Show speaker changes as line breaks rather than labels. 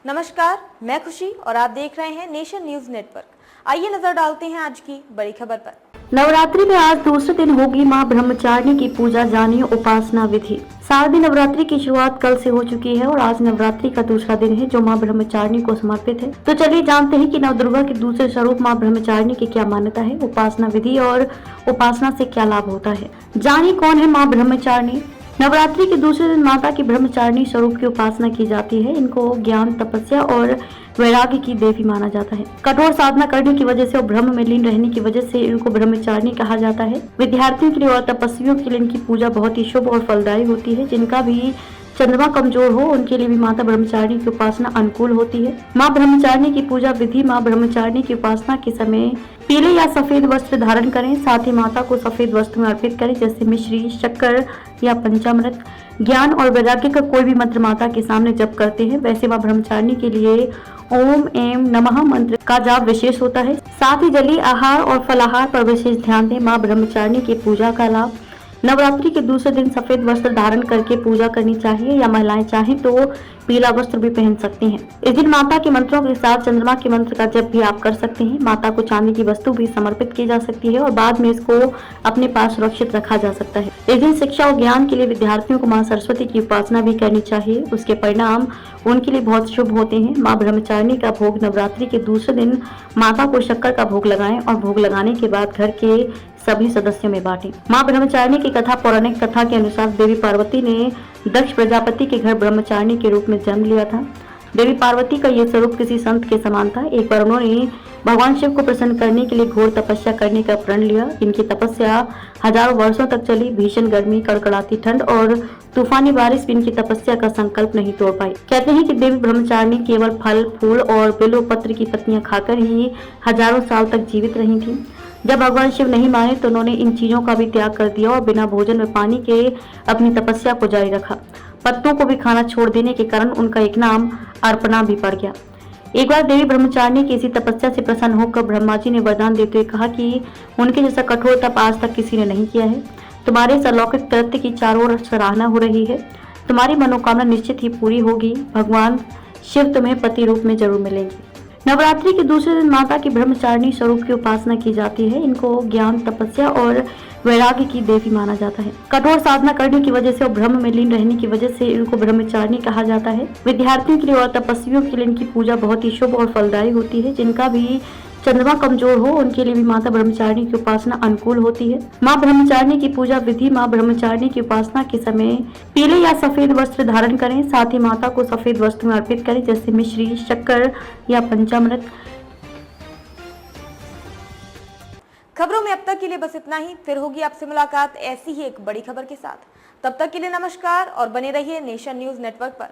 नमस्कार, मैं खुशी और आप देख रहे हैं नेशन न्यूज नेटवर्क। आइए नजर डालते हैं आज की बड़ी खबर पर।
नवरात्रि में आज दूसरे दिन होगी मां ब्रह्मचारिणी की पूजा, जानिए उपासना विधि। शारदीय नवरात्रि की शुरुआत कल से हो चुकी है और आज नवरात्रि का दूसरा दिन है जो मां ब्रह्मचारिणी को समर्पित है। तो चलिए जानते हैं कि नवदुर्गा के दूसरे स्वरूप मां ब्रह्मचारिणी की क्या मान्यता है, उपासना विधि और उपासना से क्या लाभ होता है। जानिए कौन है मां ब्रह्मचारिणी। नवरात्रि के दूसरे दिन माता की ब्रह्मचारिणी स्वरूप की उपासना की जाती है। इनको ज्ञान, तपस्या और वैराग्य की देवी माना जाता है। कठोर साधना करने की वजह से और ब्रह्म में लीन रहने की वजह से इनको ब्रह्मचारिणी कहा जाता है। विद्यार्थियों के लिए और तपस्वियों के लिए इनकी पूजा बहुत ही शुभ और फलदायी होती है। जिनका भी चंद्रमा कमजोर हो उनके लिए भी माता ब्रह्मचारिणी की उपासना अनुकूल होती है। माँ ब्रह्मचारिणी की पूजा विधि। माँ ब्रह्मचारिणी की उपासना के समय पीले या सफेद वस्त्र धारण करें। साथ ही माता को सफेद वस्त्र में अर्पित करें, जैसे मिश्री, शक्कर या पंचामृत। ज्ञान और वैराग्य का कोई भी मंत्र माता के सामने जप करते हैं। वैसे माँ ब्रह्मचारिणी के लिए ओम एम नमः मंत्र का जाप विशेष होता है। साथ ही जलीय आहार और फलाहार पर विशेष ध्यान दें। माँ ब्रह्मचारिणी की पूजा का लाभ। नवरात्रि के दूसरे दिन सफेद वस्त्र धारण करके पूजा करनी चाहिए, या महिलाएं चाहें तो पीला वस्त्र भी पहन सकती हैं। इस दिन माता के मंत्रों के साथ चंद्रमा के मंत्र का जप भी आप कर सकते हैं। माता को चांदी की वस्तु भी समर्पित की जा सकती है और बाद में इसको अपने पास सुरक्षित रखा जा सकता है। इस दिन शिक्षा और ज्ञान के लिए विद्यार्थियों को माँ सरस्वती की उपासना भी करनी चाहिए। उसके परिणाम उनके लिए बहुत शुभ होते हैं। माँ ब्रह्मचारिणी का भोग। नवरात्रि के दूसरे दिन माता को शक्कर का भोग लगाएं और भोग लगाने के बाद घर के सभी सदस्यों में बांटें। माँ ब्रह्मचारिणी की कथा। पौराणिक कथा के अनुसार देवी पार्वती ने दक्ष प्रजापति के घर ब्रह्मचारिणी के रूप में जन्म लिया था। देवी पार्वती का ये स्वरूप किसी संत के समान था। एक बार उन्होंने भगवान शिव को प्रसन्न करने के लिए घोर तपस्या करने का प्रण लिया। इनकी तपस्या हजारों वर्षों तक चली। भीषण गर्मी, कड़कड़ाती ठंड और तूफानी बारिश भी इनकी तपस्या का संकल्प नहीं तोड़ पाई। कहते हैं कि देवी ब्रह्मचारिणी केवल फल, फूल और बेलो पत्र की पत्तियां खाकर ही हजारों साल तक जीवित रही थी। जब भगवान शिव नहीं माने तो उन्होंने इन चीजों का भी त्याग कर दिया और बिना भोजन व पानी के अपनी तपस्या को जारी रखा। पत्तों को भी खाना छोड़ देने के कारण उनका एक नाम अर्पणा भी पड़ गया। एक बार देवी ब्रह्मचारिणी की इसी तपस्या से प्रसन्न होकर ब्रह्मा जी ने वरदान देते हुए कहा कि उनके जैसा कठोर तप आज तक किसी ने नहीं किया है। तुम्हारे इस अलौकिक कृत्य की चारों ओर सराहना हो रही है। तुम्हारी मनोकामना निश्चित ही पूरी होगी। भगवान शिव तुम्हें पति रूप में जरूर मिलेंगे। नवरात्रि के दूसरे दिन माता की ब्रह्मचारिणी स्वरूप की उपासना की जाती है। इनको ज्ञान, तपस्या और वैराग्य की देवी माना जाता है। कठोर साधना करने की वजह से और ब्रह्म में लीन रहने की वजह से इनको ब्रह्मचारिणी कहा जाता है। विद्यार्थियों के लिए और तपस्वियों के लिए इनकी पूजा बहुत ही शुभ और फलदायी होती है। जिनका भी चंद्रमा कमजोर हो उनके लिए भी माता ब्रह्मचारिणी की उपासना अनुकूल होती है। माँ ब्रह्मचारिणी की पूजा विधि। माँ ब्रह्मचारिणी की उपासना के समय पीले या सफेद वस्त्र धारण करें। साथ ही माता को सफेद वस्त्र में अर्पित करें, जैसे मिश्री, शक्कर या पंचामृत।
खबरों में अब तक के लिए बस इतना ही। फिर होगी आपसे मुलाकात ऐसी ही एक बड़ी खबर के साथ। तब तक के लिए नमस्कार और बने रहिए नेशन न्यूज नेटवर्क पर।